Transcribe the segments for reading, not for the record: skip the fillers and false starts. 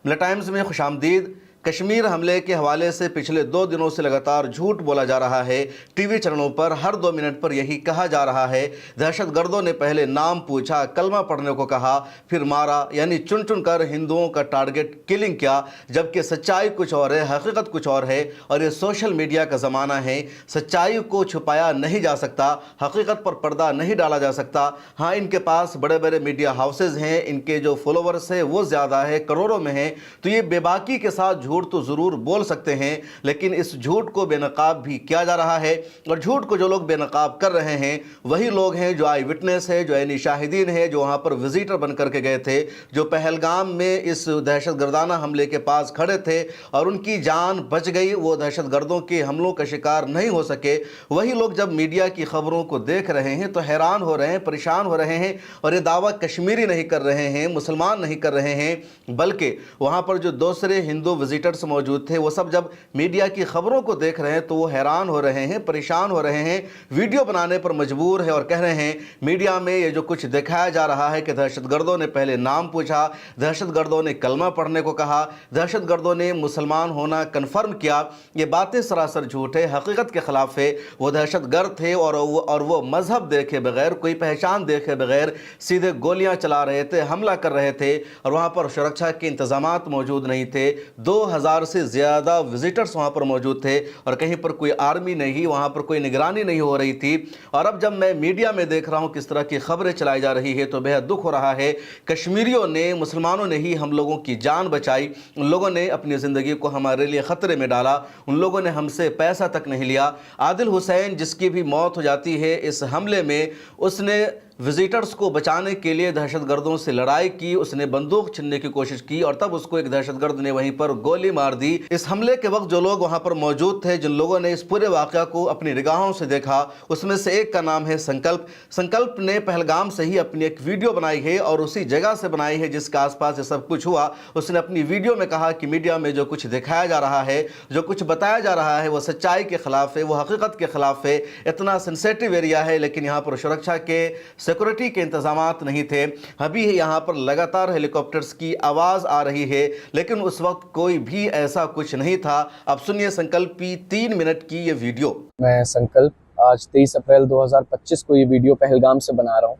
मिला टाइम्स में खुशामदीद। कश्मीर हमले के हवाले से पिछले 2 दिनों से लगातार झूठ बोला जा रहा है। टीवी चैनलों पर हर 2 मिनट पर यही कहा जा रहा है, दहशतगर्दों ने पहले नाम पूछा, कलमा पढ़ने को कहा, फिर मारा, यानी चुन चुन कर हिंदुओं का टारगेट किलिंग किया। जबकि सच्चाई कुछ और है, हकीकत कुछ और है। और ये सोशल मीडिया का ज़माना है, सच्चाई को छुपाया नहीं जा सकता, हकीकत पर पर्दा नहीं डाला जा सकता। हाँ, इनके पास बड़े बड़े मीडिया हाउसेज हैं, इनके जो फॉलोवर्स है वो ज़्यादा है, करोड़ों में है, तो ये बेबाकी के साथ झूठ तो ज़रूर बोल सकते हैं, लेकिन इस झूठ को बेनकाब भी किया जा रहा है। और झूठ को जो लोग बेनकाब कर रहे हैं वही लोग हैं जो आई विटनेस है, जो ऐनी शाहिदीन है, जो वहाँ पर विजिटर बन करके गए थे, जो पहलगाम में इस दहशतगर्दाना हमले के पास खड़े थे और उनकी जान बच गई, वो दहशतगर्दों के हमलों का शिकार नहीं हो सके। वही लोग जब मीडिया की खबरों को देख रहे हैं तो हैरान हो रहे हैं, परेशान हो रहे हैं। और ये दावा कश्मीरी नहीं कर रहे हैं, मुसलमान नहीं कर रहे हैं, बल्कि वहाँ पर जो दूसरे हिंदू विजिटर्स मौजूद थे वो सब जब मीडिया की खबरों को देख रहे हैं तो वो हैरान हो रहे हैं, परेशान हो रहे हैं, वीडियो बनाने पर मजबूर है और कह रहे हैं मीडिया में ये जो कुछ दिखाया जा रहा है कि दहशतगर्दों ने पहले नाम पूछा, दहशतगर्दों ने कलमा पढ़ने को कहा, दहशतगर्दों ने मुसलमान होना कन्फर्म किया, ये बातें सरासर झूठ है, हकीकत के खिलाफ है। वो दहशतगर्द थे और वो मजहब देखे बगैर, कोई पहचान देखे बगैर सीधे गोलियां चला रहे थे, हमला कर रहे थे और वहाँ पर सुरक्षा के इंतजामात मौजूद नहीं थे। 2000 से ज़्यादा विजिटर्स वहाँ पर मौजूद थे और कहीं पर कोई आर्मी नहीं, वहाँ पर कोई निगरानी नहीं हो रही थी। और अब जब मैं मीडिया में देख रहा हूँ किस तरह की खबरें चलाई जा रही है तो बेहद दुख हो रहा है। कश्मीरियों ने, मुसलमानों ने ही हम लोगों की जान बचाई, उन लोगों ने अपनी ज़िंदगी को हमारे लिए ख़तरे में डाला, उन लोगों ने हमसे पैसा तक नहीं लिया। आदिल हुसैन जिसकी भी मौत हो जाती है इस हमले में, उसने विजिटर्स को बचाने के लिए दहशतगर्दों से लड़ाई की, उसने बंदूक छीनने की कोशिश की और तब उसको एक दहशतगर्द ने वहीं पर गोली मार दी। इस हमले के वक्त जो लोग वहां पर मौजूद थे, जिन लोगों ने इस पूरे वाक़या को अपनी निगाहों से देखा, उसमें से एक का नाम है संकल्प। संकल्प ने पहलगाम से ही अपनी एक वीडियो बनाई है और उसी जगह से बनाई है जिसके आसपास ये सब कुछ हुआ। उसने अपनी वीडियो में कहा कि मीडिया में जो कुछ दिखाया जा रहा है, जो कुछ बताया जा रहा है, वो सच्चाई के खिलाफ है, वो हकीकत के खिलाफ है। इतना सेंसिटिव एरिया है, लेकिन यहाँ पर सुरक्षा के, सिक्योरिटी के इंतजामात नहीं थे। अभी यहाँ पर लगातार हेलीकॉप्टर्स की आवाज़ आ रही है, लेकिन उस वक्त कोई भी ऐसा कुछ नहीं था। अब सुनिए संकल्प की 3 मिनट की ये वीडियो। मैं संकल्प आज 23 अप्रैल 2025 को ये वीडियो पहलगाम से बना रहा हूँ।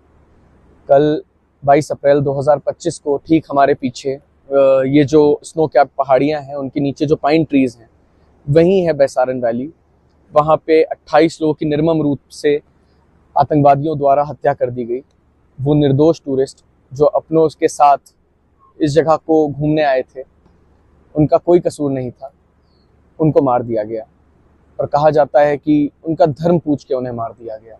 कल 22 अप्रैल 2025 को ठीक हमारे पीछे ये जो स्नो कैप पहाड़ियाँ हैं, उनके नीचे जो पाइन ट्रीज़ हैं, वहीं है बैसारन वैली। वहाँ पे 28 लोगों की निर्मम रूप से आतंकवादियों द्वारा हत्या कर दी गई। वो निर्दोष टूरिस्ट जो अपनों के साथ इस जगह को घूमने आए थे, उनका कोई कसूर नहीं था, उनको मार दिया गया। और कहा जाता है कि उनका धर्म पूछ के उन्हें मार दिया गया।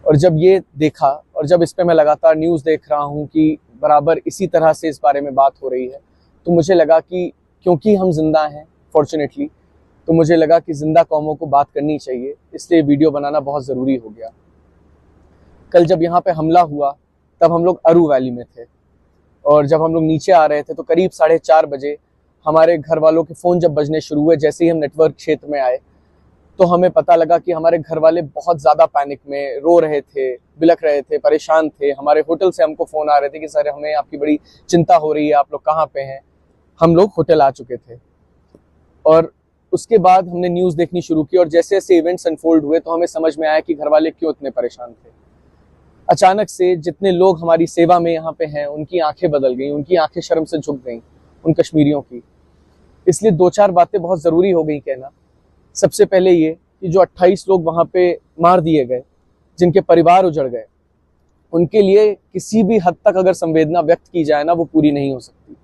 और जब ये देखा और जब इस पे मैं लगातार न्यूज़ देख रहा हूँ कि बराबर इसी तरह से इस बारे में बात हो रही है, तो मुझे लगा कि क्योंकि हम जिंदा हैं फॉर्चुनेटली, तो मुझे लगा कि जिंदा कौमों को बात करनी चाहिए, इसलिए वीडियो बनाना बहुत ज़रूरी हो गया। कल जब यहाँ पे हमला हुआ तब हम लोग अरू वैली में थे और जब हम लोग नीचे आ रहे थे तो करीब 4:30 बजे हमारे घर वालों के फ़ोन जब बजने शुरू हुए, जैसे ही हम नेटवर्क क्षेत्र में आए तो हमें पता लगा कि हमारे घर वाले बहुत ज़्यादा पैनिक में रो रहे थे, बिलख रहे थे, परेशान थे। हमारे होटल से हमको फ़ोन आ रहे थे कि सर हमें आपकी बड़ी चिंता हो रही है, आप लोग कहाँ पे हैं। हम लोग होटल आ चुके थे और उसके बाद हमने न्यूज़ देखनी शुरू की और जैसे जैसे इवेंट्स अनफोल्ड हुए तो हमें समझ में आया कि घर वाले क्यों इतने परेशान थे। अचानक से जितने लोग हमारी सेवा में यहाँ पे हैं, उनकी आंखें बदल गई, उनकी आंखें शर्म से झुक गईं, उन कश्मीरियों की। इसलिए 2-4 बातें बहुत ज़रूरी हो गई कहना। सबसे पहले ये कि जो 28 लोग वहाँ पे मार दिए गए, जिनके परिवार उजड़ गए, उनके लिए किसी भी हद तक अगर संवेदना व्यक्त की जाए ना, वो पूरी नहीं हो सकती,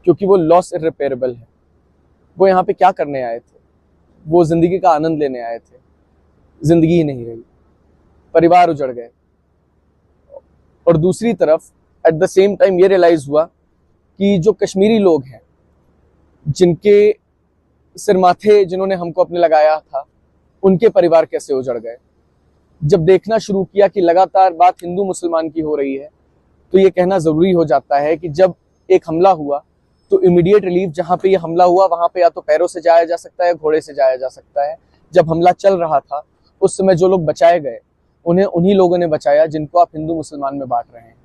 क्योंकि वो लॉस इर्रिपेरेबल है। वो यहाँ पे क्या करने आए थे? वो ज़िंदगी का आनंद लेने आए थे, ज़िंदगी ही नहीं रही, परिवार उजड़ गए। और दूसरी तरफ एट द सेम टाइम ये रियलाइज़ हुआ कि जो कश्मीरी लोग हैं, जिनके सिर माथे जिन्होंने हमको अपने लगाया था, उनके परिवार कैसे उजड़ गए। जब देखना शुरू किया कि लगातार बात हिंदू मुसलमान की हो रही है, तो ये कहना ज़रूरी हो जाता है कि जब एक हमला हुआ तो इमीडिएट रिलीफ जहाँ पे ये हमला हुआ वहाँ पे या तो पैरों से जाया जा सकता है, घोड़े से जाया जा सकता है। जब हमला चल रहा था उस समय जो लोग बचाए गए, उन्हें उन्हीं लोगों ने बचाया जिनको आप हिंदू मुसलमान में बांट रहे हैं।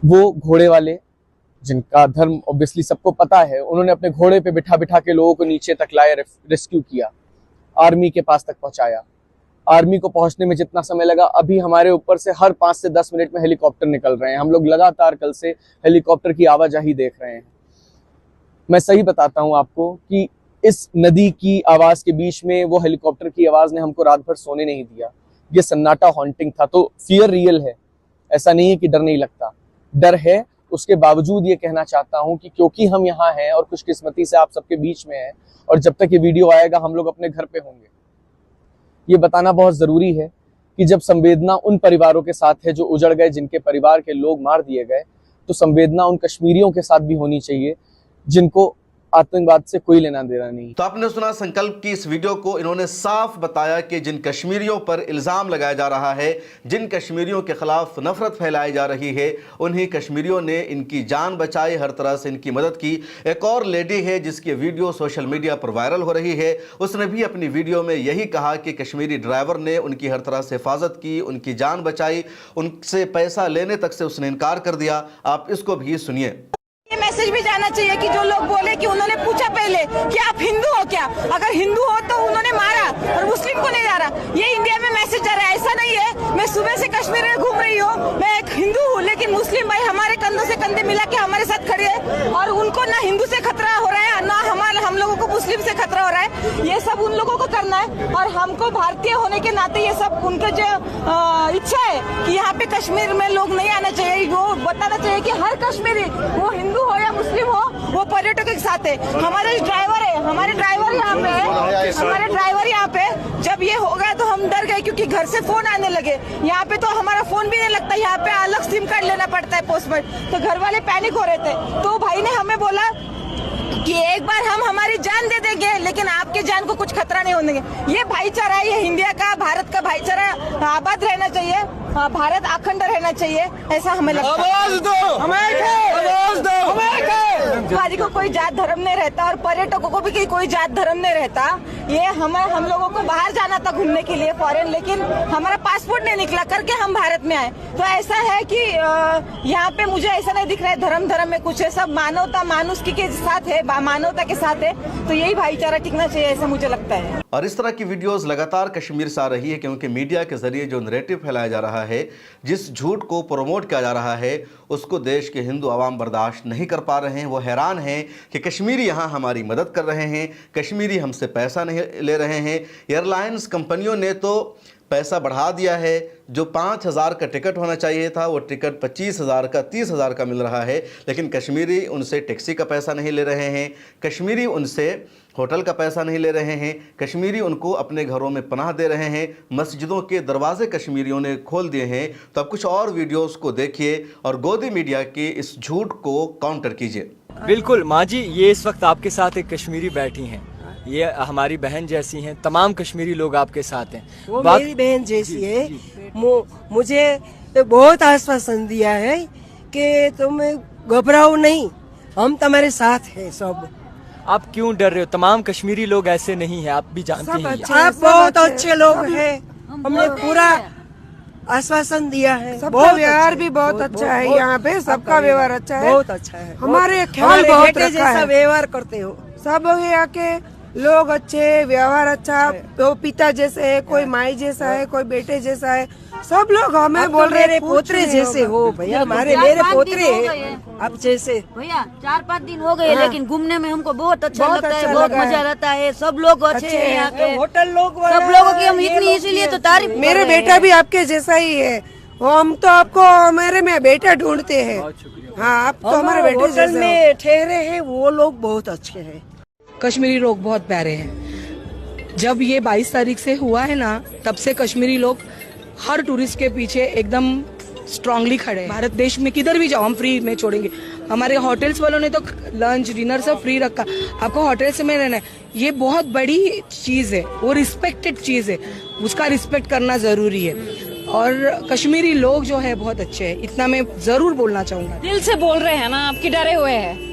वो घोड़े वाले, जिनका धर्म ऑब्वियसली सबको पता है, उन्होंने अपने घोड़े पे बिठा बिठा के लोगों को नीचे तक लाया, रेस्क्यू किया, आर्मी के पास तक पहुंचाया। आर्मी को पहुंचने में जितना समय लगा, अभी हमारे ऊपर से हर 5 से 10 मिनट में हेलीकॉप्टर निकल रहे हैं। हम लोग लगातार कल से हेलीकॉप्टर की आवाजाही देख रहे हैं। मैं सही बताता हूं आपको कि इस नदी की आवाज के बीच में वो हेलीकॉप्टर की आवाज ने हमको रात भर सोने नहीं दिया। ये सन्नाटा हॉन्टिंग था। तो फियर रियल है, ऐसा नहीं है कि डर नहीं लगता, डर है। उसके बावजूद ये कहना चाहता हूं कि क्योंकि हम यहाँ हैं और खुशकिस्मती से आप सबके बीच में हैं, और जब तक ये वीडियो आएगा हम लोग अपने घर पे होंगे। ये बताना बहुत जरूरी है कि जब संवेदना उन परिवारों के साथ है जो उजड़ गए, जिनके परिवार के लोग मार दिए गए, तो संवेदना उन कश्मीरियों के साथ भी होनी चाहिए जिनको आतंकवाद से कोई लेना देना नहीं। तो आपने सुना संकल्प की इस वीडियो को। इन्होंने साफ बताया कि जिन कश्मीरियों पर इल्जाम लगाया जा रहा है, जिन कश्मीरियों के खिलाफ नफरत फैलाई जा रही है, उन्हीं कश्मीरियों ने इनकी जान बचाई, हर तरह से इनकी मदद की। एक और लेडी है जिसकी वीडियो सोशल मीडिया पर वायरल हो रही है, उसने भी अपनी वीडियो में यही कहा कि कश्मीरी ड्राइवर ने उनकी हर तरह से हिफाजत की, उनकी जान बचाई, उनसे पैसा लेने तक से उसने इनकार कर दिया। आप इसको भी सुनिए। मैसेज भी जाना चाहिए कि जो लोग बोले कि उन्होंने पूछा पहले कि आप हिंदू हो क्या, अगर हिंदू हो तो उन्होंने मारा और मुस्लिम को नहीं मारा। ये इंडिया में मैसेज जा रहा है, ऐसा नहीं है। मैं सुबह से कश्मीर में घूम रही हूँ, मैं एक हिंदू हूँ, लेकिन मुस्लिम भाई हमारे कंधों से कंधे मिला के हमारे साथ खड़े हैं, और उनको ना हिंदू से खतरा हो रहा है, ना हम लोगों को मुस्लिम से खतरा हो रहा है। ये सब उन लोगों को करना है, और हमको भारतीय होने के नाते ये सब उनका जो इच्छा है कि यहाँ पे कश्मीर में लोग नहीं आना चाहिए, वो बताना चाहिए कि हर कश्मीरी, वो हिंदू हो या मुस्लिम हो, वो पर्यटकों के साथ है। हमारे ड्राइवर है, हमारे ड्राइवर यहाँ पे है, हमारे ड्राइवर यहाँ पे। जब ये हो गया तो हम डर गए, क्योंकि घर से फोन आने लगे। यहाँ पे तो हमारा फोन भी नहीं लगता, यहाँ पे अलग सिम कार्ड लेना पड़ता है पोस्टपेड। तो घर वाले पैनिक हो रहे थे, तो भाई ने हमें बोला कि एक बार हम हमारी जान दे देंगे, लेकिन आपके जान को कुछ खतरा नहीं होने देंगे। ये भाईचारा है, ये इंडिया का, भारत का भाईचारा आबाद रहना चाहिए, भारत अखंड रहना चाहिए, ऐसा हमें लगता है। आवाज दो, आवाज दो, भाजी को कोई जात धर्म नहीं रहता, और पर्यटकों को भी कोई जात धर्म नहीं रहता। ये हम लोगों को बाहर जाना था घूमने के लिए फॉरेन, लेकिन हमारा पासपोर्ट नहीं निकला करके हम भारत में आए। तो ऐसा है कि यहाँ पे मुझे ऐसा नहीं दिख रहा है धर्म में कुछ है, सब मानवता मानुषी के साथ है, मानवता के साथ है। तो यही भाईचारा टिकना चाहिए, ऐसा मुझे लगता है। और इस तरह की वीडियोस लगातार कश्मीर से आ रही है, क्योंकि मीडिया के जरिए जो नैरेटिव फैलाया जा रहा है, जिस झूठ को प्रमोट किया जा रहा है, उसको देश के हिंदू आवाम बर्दाश्त नहीं कर पा रहे हैं। वो हैरान हैं कि कश्मीरी यहाँ हमारी मदद कर रहे हैं, कश्मीरी हमसे पैसा नहीं ले रहे हैं। एयरलाइंस कंपनियों ने तो पैसा बढ़ा दिया है, जो 5,000 का टिकट होना चाहिए था वो टिकट 25,000 का 30,000 का मिल रहा है। लेकिन कश्मीरी उनसे टैक्सी का पैसा नहीं ले रहे हैं, कश्मीरी उनसे होटल का पैसा नहीं ले रहे हैं, कश्मीरी उनको अपने घरों में पनाह दे रहे हैं, मस्जिदों के दरवाजे कश्मीरियों ने खोल दिए हैं। तो अब कुछ और वीडियोस को देखिए और गोदी मीडिया के इस झूठ को काउंटर कीजिए। बिल्कुल माँ जी, ये इस वक्त आपके साथ एक कश्मीरी बैठी हैं, ये हमारी बहन जैसी हैं, तमाम कश्मीरी लोग आपके साथ हैं। वो मेरी बहन जैसी है। मुझे बहुत आश्वासन दिया है कि तुम घबराओ नहीं, हम तुम्हारे साथ हैं सब। आप क्यों डर रहे हो? तमाम कश्मीरी लोग ऐसे नहीं हैं, आप भी जानते हैं। आप बहुत अच्छे लोग हैं, हमने पूरा आश्वासन दिया है। सबका व्यवहार भी बहुत अच्छा है, यहाँ पे सबका व्यवहार अच्छा है, बहुत अच्छा है। हमारे ख्याल बहुत बेटे जैसा व्यवहार करते हो सब यहाँ के लोग, अच्छे व्यवहार अच्छा, तो पिता जैसे है, कोई माई जैसा है, कोई बेटे जैसा है, सब लोग हमें बोल रहे पोतरे जैसे हो भैया, हमारे मेरे पोतरे हैं आप जैसे। भैया 4-5 दिन हो गए, लेकिन घूमने में हमको बहुत अच्छा लगता है, बहुत मजा रहता है। सब लोग अच्छे हैं यहाँ के, होटल लोग, सब लोगों की हम इतनी इसीलिए तो तारीफ। मेरे बेटा भी आपके जैसा ही है, हम तो आपको मेरे में बेटा ढूंढते हैं। हाँ, आप तो हमारे बेटे होटल में ठहरे हैं, वो लोग बहुत अच्छे हैं। कश्मीरी लोग बहुत प्यारे हैं। जब ये 22 तारीख से हुआ है ना, तब से कश्मीरी लोग हर टूरिस्ट के पीछे एकदम स्ट्रांगली खड़े हैं। भारत देश में किधर भी जाओ हम फ्री में छोड़ेंगे। हमारे होटल्स वालों ने तो लंच डिनर सब फ्री रखा, आपको होटल से में रहना है। ये बहुत बड़ी चीज है, वो रिस्पेक्टेड चीज है, उसका रिस्पेक्ट करना जरूरी है। और कश्मीरी लोग जो है बहुत अच्छे हैं, इतना मैं जरूर बोलना चाहूंगा। दिल से बोल रहे हैं ना, आपकी डरे हुए हैं।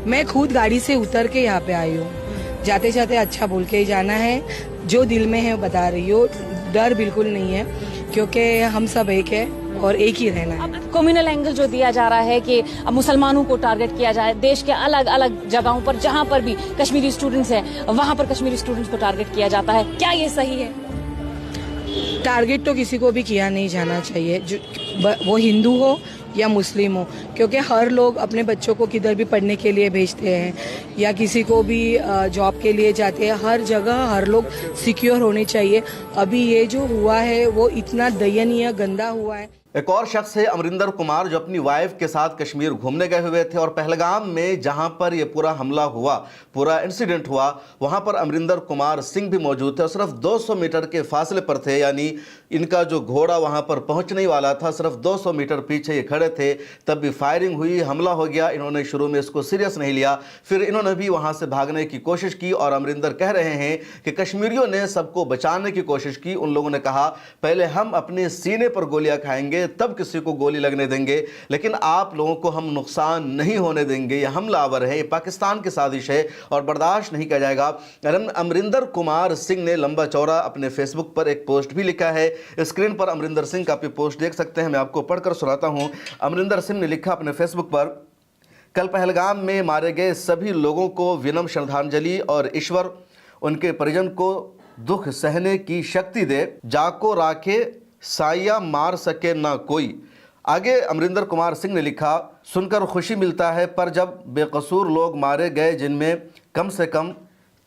मैं खुद गाड़ी से उतर के यहाँ पे आई हूँ, जाते जाते अच्छा बोल के ही जाना है, जो दिल में है बता रही हो। डर बिल्कुल नहीं है, क्योंकि हम सब एक है और एक ही रहना है। अब कम्युनल एंगल जो दिया जा रहा है कि अब मुसलमानों को टारगेट किया जाए, देश के अलग अलग जगहों पर जहां पर भी कश्मीरी स्टूडेंट्स हैं वहां पर कश्मीरी स्टूडेंट्स को टारगेट किया जाता है, क्या ये सही है? टारगेट तो किसी को भी किया नहीं जाना चाहिए, वो हिंदू हो या मुस्लिम हो, क्योंकि हर लोग अपने बच्चों को किधर भी पढ़ने के लिए भेजते हैं या किसी को भी जॉब के लिए जाते हैं। हर जगह हर लोग सिक्योर होने चाहिए। अभी ये जो हुआ है वो इतना दयनीय गंदा हुआ है। एक और शख्स है अमरिंदर कुमार, जो अपनी वाइफ के साथ कश्मीर घूमने गए हुए थे और पहलगाम में जहां पर यह पूरा हमला हुआ, पूरा इंसिडेंट हुआ, वहां पर अमरिंदर कुमार सिंह भी मौजूद थे और सिर्फ 200 मीटर के फासले पर थे। यानी इनका जो घोड़ा वहां पर पहुंचने वाला था, सिर्फ 200 मीटर पीछे ये खड़े थे, तब भी फायरिंग हुई, हमला हो गया। इन्होंने शुरू में इसको सीरियस नहीं लिया, फिर इन्होंने भी वहां से भागने की कोशिश की और अमरिंदर कह रहे हैं कि कश्मीरियों ने सबको बचाने की कोशिश की। उन लोगों ने कहा पहले हम अपने सीने पर गोलियां खाएंगे तब किसी को गोली लगने देंगे, लेकिन आप लोगों को हम नुकसान नहीं होने देंगे। यह हमलावर है, ये पाकिस्तान की साजिश है और बर्दाश्त नहीं किया जाएगा। अमरिंदर कुमार सिंह ने लंबा चौड़ा अपने फेसबुक पर एक पोस्ट भी लिखा है। स्क्रीन पर अमरिंदर सिंह का भी पोस्ट देख सकते हैं, मैं आपको पढ़कर सुनाता हूं। अमरिंदर सिंह ने लिखा अपने फेसबुक पर, कल पहलगाम में मारे गए सभी लोगों को विनम्र श्रद्धांजलि और ईश्वर उनके परिजन को दुख सहने की शक्ति दे, जाको राखे साया मार सके ना कोई। आगे अमरिंदर कुमार सिंह ने लिखा, सुनकर खुशी मिलता है पर जब बेकसूर लोग मारे गए जिनमें कम से कम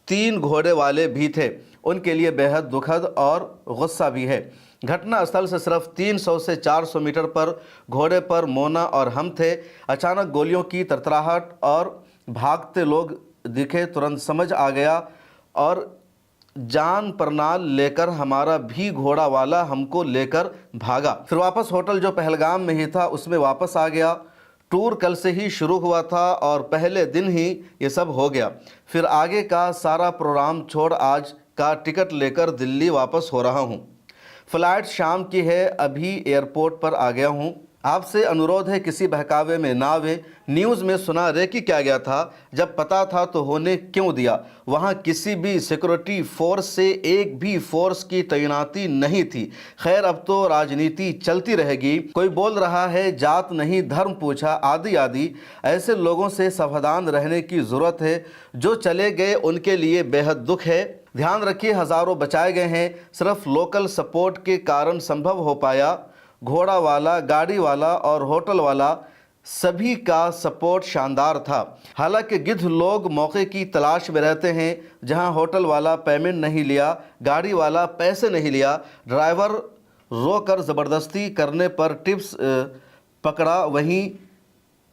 3 घोड़े वाले भी थे, उनके लिए बेहद दुखद और गुस्सा भी है। घटना स्थल से सिर्फ 300 से 400 मीटर पर घोड़े पर मोना और हम थे। अचानक गोलियों की तरतराहट और भागते लोग दिखे, तुरंत समझ आ गया और जान परनाल लेकर हमारा भी घोड़ा वाला हमको लेकर भागा। फिर वापस होटल जो पहलगाम में ही था उसमें वापस आ गया। टूर कल से ही शुरू हुआ था और पहले दिन ही ये सब हो गया। फिर आगे का सारा प्रोग्राम छोड़ आज का टिकट लेकर दिल्ली वापस हो रहा हूँ। फ़्लाइट शाम की है, अभी एयरपोर्ट पर आ गया हूँ। आपसे अनुरोध है किसी बहकावे में ना आवे। न्यूज़ में सुना रेकी किया गया था, जब पता था तो होने क्यों दिया? वहाँ किसी भी सिक्योरिटी फोर्स से एक भी फोर्स की तैनाती नहीं थी। खैर अब तो राजनीति चलती रहेगी। कोई बोल रहा है जात नहीं धर्म पूछा, आदि आदि। ऐसे लोगों से सावधान रहने की ज़रूरत है। जो चले गए उनके लिए बेहद दुख है। ध्यान रखिए हज़ारों बचाए गए हैं, सिर्फ लोकल सपोर्ट के कारण संभव हो पाया। घोड़ा वाला, गाड़ी वाला और होटल वाला सभी का सपोर्ट शानदार था। हालांकि गिद्ध लोग मौके की तलाश में रहते हैं। जहां होटल वाला पेमेंट नहीं लिया, गाड़ी वाला पैसे नहीं लिया, ड्राइवर रोकर ज़बरदस्ती करने पर टिप्स पकड़ा, वहीं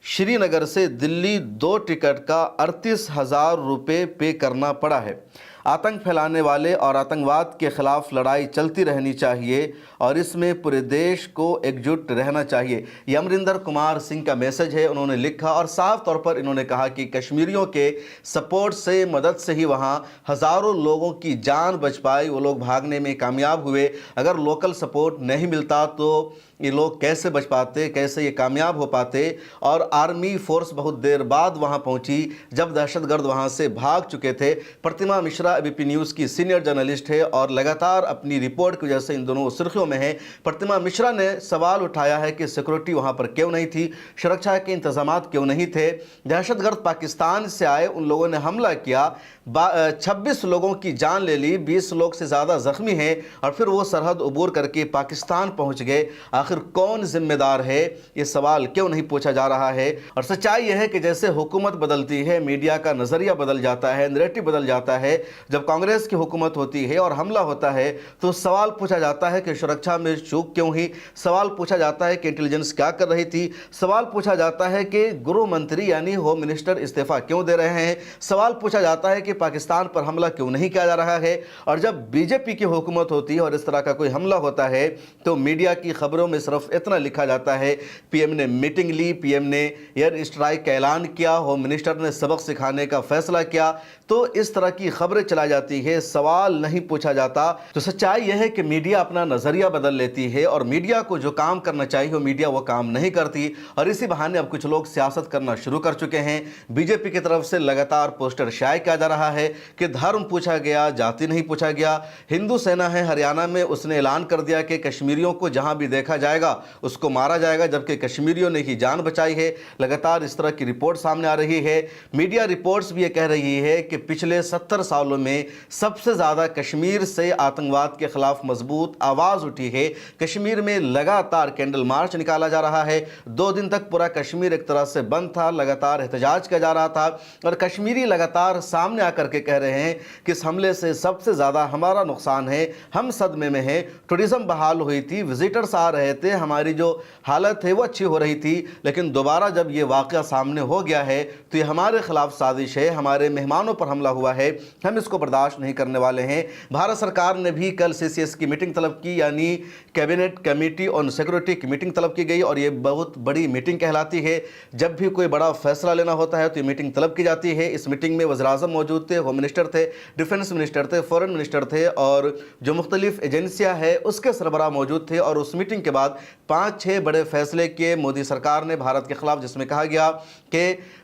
श्रीनगर से दिल्ली 2 टिकट का 38,000 रुपये पे करना पड़ा है। आतंक फैलाने वाले और आतंकवाद के खिलाफ लड़ाई चलती रहनी चाहिए और इसमें पूरे देश को एकजुट रहना चाहिए। ये अमरिंदर कुमार सिंह का मैसेज है, उन्होंने लिखा और साफ तौर पर इन्होंने कहा कि कश्मीरियों के सपोर्ट से, मदद से ही वहाँ हज़ारों लोगों की जान बच पाई। वो लोग भागने में कामयाब हुए। अगर लोकल सपोर्ट नहीं मिलता तो ये लोग कैसे बच पाते, कैसे ये कामयाब हो पाते? और आर्मी फोर्स बहुत देर बाद वहाँ पहुँची जब दहशतगर्द वहाँ से भाग चुके थे। प्रतिमा मिश्रा एबीपी न्यूज़ की सीनियर जर्नलिस्ट है और लगातार अपनी रिपोर्ट की वजह से इन दोनों सुर्खियों में है। प्रतिमा मिश्रा ने सवाल उठाया है कि सिक्योरिटी वहाँ पर क्यों नहीं थी, सुरक्षा के इंतजाम क्यों नहीं थे? दहशतगर्द पाकिस्तान से आए, उन लोगों ने हमला किया, 26 लोगों की जान ले ली, 20 लोग से ज़्यादा ज़ख्मी हैं और फिर वो सरहद अबूर करके पाकिस्तान पहुँच गए। आखिर कौन जिम्मेदार है, ये सवाल क्यों नहीं पूछा जा रहा है? और सच्चाई यह है कि जैसे हुकूमत बदलती है, मीडिया का नज़रिया बदल जाता है, नैरेटिव बदल जाता है। जब कांग्रेस की हुकूमत होती है और हमला होता है तो सवाल पूछा जाता है कि सुरक्षा में चूक क्यों हुई, सवाल पूछा जाता है कि इंटेलिजेंस क्या कर रही थी, सवाल पूछा जाता है कि गृह मंत्री यानी होम मिनिस्टर इस्तीफा क्यों दे रहे हैं, सवाल पूछा जाता है कि पाकिस्तान पर हमला क्यों नहीं किया जा रहा है। और जब बीजेपी की हुकूमत होती है और इस तरह का कोई हमला होता है तो मीडिया की खबरों में सिर्फ इतना लिखा जाता है, पीएम ने मीटिंग ली, पीएम ने एयर स्ट्राइक का ऐलान किया, होम मिनिस्टर ने सबक सिखाने का फैसला किया। तो इस तरह की खबरें चलाई जाती है, सवाल नहीं पूछा जाता। तो सच्चाई यह है कि मीडिया अपना नजरिया बदल लेती है और मीडिया को जो काम करना चाहिए वो मीडिया वो काम नहीं करती, और इसी बहाने अब कुछ लोग सियासत करना शुरू कर चुके हैं। बीजेपी की तरफ से लगातार पोस्टर शाये किया जा रहा है कि धर्म पूछा गया, जाति नहीं पूछा गया। हिंदू सेना है हरियाणा में, उसने ऐलान कर दिया कि कश्मीरियों को जहां भी देखा जाएगा उसको मारा जाएगा, जबकि कश्मीरियों ने ही जान बचाई है। लगातार इस तरह की रिपोर्ट सामने आ रही है। मीडिया रिपोर्ट्स भी ये कह रही है कि पिछले 70 सालों में सबसे ज़्यादा कश्मीर से आतंकवाद के खिलाफ मजबूत आवाज़ उठी है। कश्मीर में लगातार कैंडल मार्च निकाला जा रहा है। 2 दिन तक पूरा कश्मीर एक तरह से बंद था, लगातार एहतजाज किया जा रहा था, और कश्मीरी लगातार सामने आकर के कह रहे हैं कि इस हमले से सबसे ज़्यादा हमारा नुकसान है, हम सदमे में हैं। टूरिज्म बहाल हुई थी, विजिटर्स आ रहे थे, हमारी जो हालत है वो अच्छी हो रही थी, लेकिन दोबारा जब ये वाक़या सामने हो गया है तो ये हमारे खिलाफ साजिश है, हमारे मेहमानों पर हमला हुआ है, हम इसको बर्दाश्त नहीं करने वाले हैं। भारत सरकार ने भी कल CCS की मीटिंग तलब की, यानी कैबिनेट कमेटी ऑन सिक्योरिटी की मीटिंग तलब की गई, और ये बहुत बड़ी मीटिंग कहलाती है। जब भी कोई बड़ा फैसला लेना होता है तो ये मीटिंग तलब की जाती है। इस मीटिंग में वज़ीर-ए-आज़म मौजूद थे, होम मिनिस्टर थे, डिफेंस मिनिस्टर थे, फॉरेन मिनिस्टर थे, और जो मुख्तलिफ एजेंसियाँ हैं उसके सरबराह मौजूद थे। और उस मीटिंग के बाद 5-6 बड़े फैसले किए मोदी सरकार ने भारत के खिलाफ, जिसमें कहा गया कि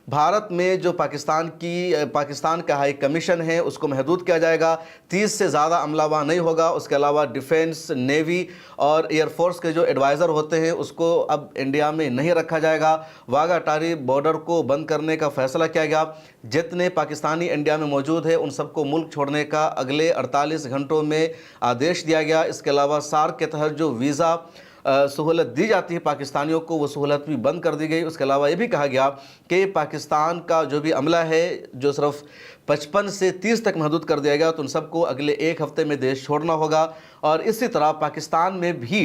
भारत में जो पाकिस्तान का हाई कमीशन है उसको महदूद किया जाएगा, 30 से ज़्यादा अमला वहाँ नहीं होगा। उसके अलावा डिफेंस, नेवी और एयरफोर्स के जो एडवाइज़र होते हैं उसको अब इंडिया में नहीं रखा जाएगा। वाघा अटारी बॉर्डर को बंद करने का फैसला किया गया। जितने पाकिस्तानी इंडिया में मौजूद है उन सबको मुल्क छोड़ने का अगले 48 घंटों में आदेश दिया गया। इसके अलावा सार्क के तहत जो वीज़ा सहूलत दी जाती है पाकिस्तानियों को, वो सहूलत भी बंद कर दी गई। उसके अलावा ये भी कहा गया कि पाकिस्तान का जो भी अमला है जो सिर्फ 55 से 30 तक महदूद कर दिया गया, तो उन सबको अगले 1 हफ्ते में देश छोड़ना होगा। और इसी तरह पाकिस्तान में भी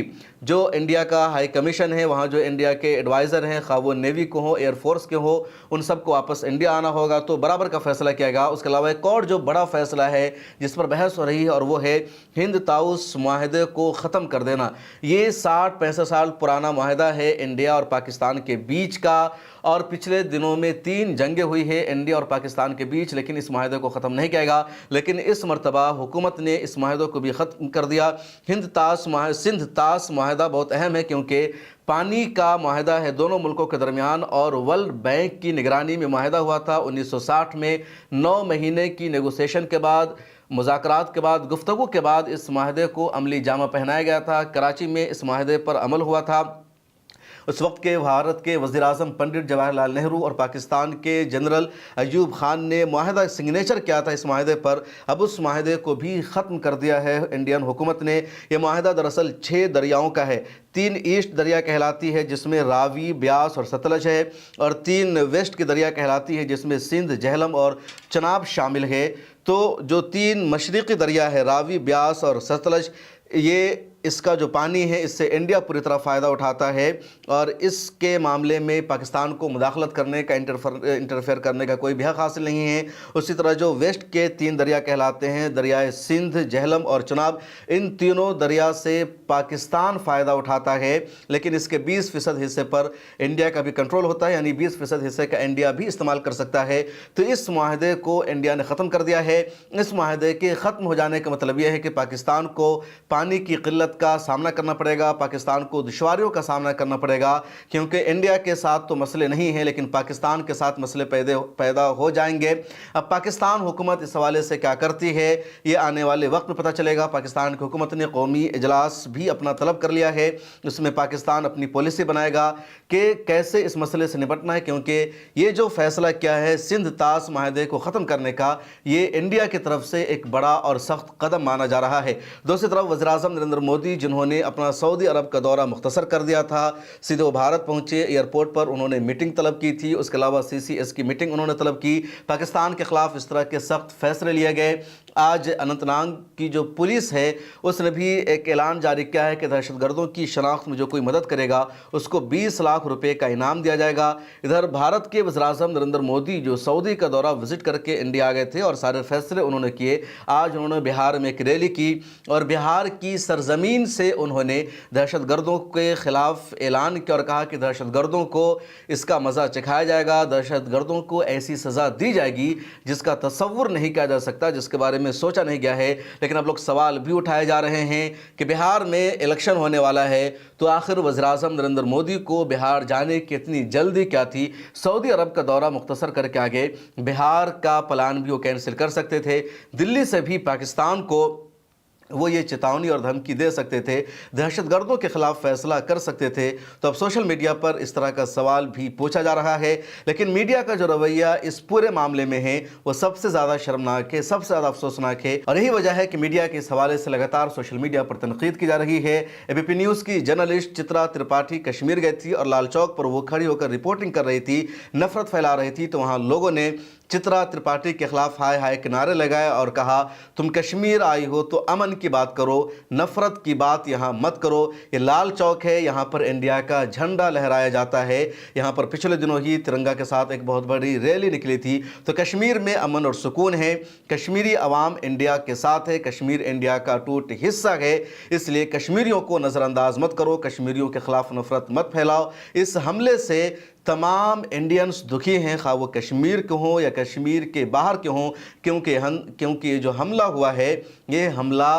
जो इंडिया का हाई कमीशन है, वहाँ जो इंडिया के एडवाइज़र हैं, खा वो नेवी को हो, एयरफोर्स के हो, उन सबको वापस इंडिया आना होगा, तो बराबर का फैसला किया गया। उसके अलावा एक और जो बड़ा फैसला है जिस पर बहस हो रही है और वो है हिंद ताउस माहदे को ख़त्म कर देना। ये 60-65 साल पुराना माहदा है इंडिया और पाकिस्तान के बीच का, और पिछले दिनों में 3 जंगें हुई है इंडिया और पाकिस्तान के बीच, लेकिन इस माहदे को ख़त्म नहीं किया गया। लेकिन इस मरतबा हुकूमत ने इस माहदे को भी ख़त्म कर दिया। सिंध तास माहदा बहुत अहम है क्योंकि पानी का माहदा है दोनों मुल्कों के दरमियान, और वर्ल्ड बैंक की निगरानी में माहदा हुआ था 1960 में। 9 महीने की नेगोशिएशन के बाद, मुज़ाकरात के बाद, गुफ्तगू के बाद इस माहदे को अमली जामा पहनाया गया था। कराची में इस माहदे पर अमल हुआ था। उस वक्त के भारत के वज़ीर-ए-आज़म पंडित जवाहरलाल नेहरू और पाकिस्तान के जनरल अयूब खान ने माहदा सिग्नेचर किया था इस माहदे पर। अब उस माहदे को भी ख़त्म कर दिया है इंडियन हुकूमत ने। यह माहदा दरअसल 6 दरियाओं का है। 3 ईस्ट दरिया कहलाती है जिसमें रावी, ब्यास और सतलज है, और 3 वेस्ट की दरिया कहलाती है जिसमें सिंध, झेलम और चनाब शामिल है। तो जो 3 मशरिक़ी दरिया है, रावी, ब्यास और सतलज, ये इसका जो पानी है इससे इंडिया पूरी तरह फ़ायदा उठाता है, और इसके मामले में पाकिस्तान को मुदाखलत करने का, इंटरफेयर करने का कोई भी हक़ हासिल नहीं है। उसी तरह जो वेस्ट के 3 दरिया कहलाते हैं, दरियाए सिंध, झेलम और चनाब, इन तीनों दरिया से पाकिस्तान फ़ायदा उठाता है, लेकिन इसके 20% हिस्से पर इंडिया का भी कंट्रोल होता है, यानी 20% हिस्से का इंडिया भी इस्तेमाल कर सकता है। तो इस माहदे को इंडिया ने ख़त्म कर दिया है। इस माहदे के ख़त्म हो जाने का मतलब यह है कि पाकिस्तान को पानी की क़िल्लत का सामना करना पड़ेगा, पाकिस्तान को दुश्वारियों का सामना करना पड़ेगा, क्योंकि इंडिया के साथ तो मसले नहीं हैं लेकिन पाकिस्तान के साथ मसले पैदा हो जाएंगे। अब पाकिस्तान हुकूमत इस हवाले से क्या करती है ये आने वाले वक्त में पता चलेगा। पाकिस्तान की हुकूमत ने कौमी इजलास भी अपना तलब कर लिया है, उसमें पाकिस्तान अपनी पॉलिसी बनाएगा कि कैसे इस मसले से निपटना है, क्योंकि ये जो फैसला किया है सिंध तास माहदे को ख़त्म करने का, ये इंडिया की तरफ से एक बड़ा और सख्त कदम माना जा रहा है। दूसरी तरफ वज़ीर-ए-आज़म नरेंद्र मोदी जिन्होंने अपना सऊदी अरब का दौरा मुख्तसर कर दिया था, सीधे वो भारत पहुंचे। एयरपोर्ट पर उन्होंने मीटिंग तलब की थी, उसके अलावा CCS की मीटिंग उन्होंने तलब की। पाकिस्तान के खिलाफ इस तरह के सख्त फैसले लिए गए। आज अनंतनाग की जो पुलिस है उसने भी एक ऐलान जारी किया है कि दहशतगर्दों की शनाख्त में जो कोई मदद करेगा उसको 20 लाख रुपए का इनाम दिया जाएगा। इधर भारत के वज़ीर-ए-आज़म नरेंद्र मोदी जो सऊदी का दौरा विजिट करके इंडिया आ गए थे और सारे फैसले उन्होंने किए। आज उन्होंने बिहार में एक रैली की और बिहार की सरजमीन ज़मीन से उन्होंने दहशतगर्दों के ख़िलाफ़ ऐलान किया और कहा कि दहशतगर्दों को इसका मज़ा चखाया जाएगा, दहशतगर्दों को ऐसी सज़ा दी जाएगी जिसका तसव्वुर नहीं किया जा सकता, जिसके बारे में सोचा नहीं गया है। लेकिन अब लोग सवाल भी उठाए जा रहे हैं कि बिहार में इलेक्शन होने वाला है, तो आखिर वज़ीर-ए-आज़म नरेंद्र मोदी को बिहार जाने की इतनी जल्दी क्या थी? सऊदी अरब का दौरा मुख्तसर करके आगे बिहार का प्लान भी वो कैंसिल कर सकते थे। दिल्ली से भी पाकिस्तान को वो ये चेतावनी और धमकी दे सकते थे, दहशतगर्दों के खिलाफ फैसला कर सकते थे। तो अब सोशल मीडिया पर इस तरह का सवाल भी पूछा जा रहा है। लेकिन मीडिया का जो रवैया इस पूरे मामले में है वो सबसे ज़्यादा शर्मनाक है, सबसे ज़्यादा अफसोसनाक है। और यही वजह है कि मीडिया के इस हवाले से लगातार सोशल मीडिया पर तनकीद की जा रही है। एबीपी न्यूज़ की जर्नलिस्ट चित्रा त्रिपाठी कश्मीर गई थी और लाल चौक पर वो खड़ी होकर रिपोर्टिंग कर रही थी, नफरत फैला रही थी। तो वहाँ लोगों ने चित्रा त्रिपाठी के खिलाफ हाय हाय के नारे लगाए और कहा, तुम कश्मीर आई हो तो अमन की बात करो, नफरत की बात यहाँ मत करो। ये लाल चौक है, यहाँ पर इंडिया का झंडा लहराया जाता है। यहाँ पर पिछले दिनों ही तिरंगा के साथ एक बहुत बड़ी रैली निकली थी। तो कश्मीर में अमन और सुकून है, कश्मीरी अवाम इंडिया के साथ है, कश्मीर इंडिया का अटूट हिस्सा है। इसलिए कश्मीरियों को नज़रअंदाज मत करो, कश्मीरियों के खिलाफ नफरत मत फैलाओ। इस हमले से तमाम इंडियंस दुखी हैं, खा वो कश्मीर के हों या कश्मीर के बाहर के हों, क्योंकि ये जो हमला हुआ है ये हमला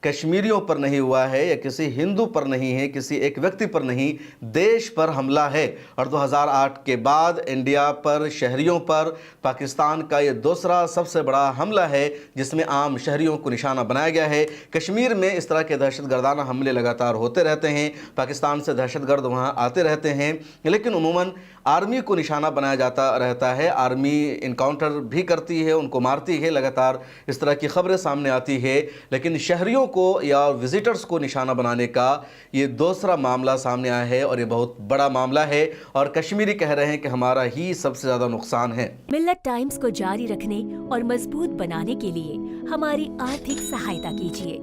कश्मीरियों पर नहीं हुआ है या किसी हिंदू पर नहीं है, किसी एक व्यक्ति पर नहीं, देश पर हमला है। और 2008 के बाद इंडिया पर, शहरियों पर पाकिस्तान का ये दूसरा सबसे बड़ा हमला है जिसमें आम शहरियों को निशाना बनाया गया है। कश्मीर में इस तरह के दहशतगर्दाना हमले लगातार होते रहते हैं, पाकिस्तान से दहशतगर्द वहाँ आते रहते हैं, लेकिन उमूमन आर्मी को निशाना बनाया जाता रहता है। आर्मी इनकाउंटर भी करती है, उनको मारती है, लगातार इस तरह की खबरें सामने आती है। लेकिन शहरियों को या विजिटर्स को निशाना बनाने का ये दूसरा मामला सामने आया है और ये बहुत बड़ा मामला है और कश्मीरी कह रहे हैं कि हमारा ही सबसे ज़्यादा नुकसान है। मिल्लत टाइम्स को जारी रखने और मजबूत बनाने के लिए हमारी आर्थिक सहायता कीजिए।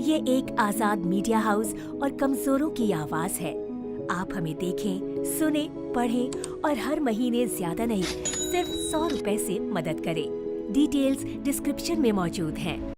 ये एक आजाद मीडिया हाउस और कमजोरों की आवाज है। आप हमें देखें, सुने, पढ़ें और हर महीने ज्यादा नहीं, सिर्फ 100 रुपए से मदद करें। डिटेल्स डिस्क्रिप्शन में मौजूद हैं।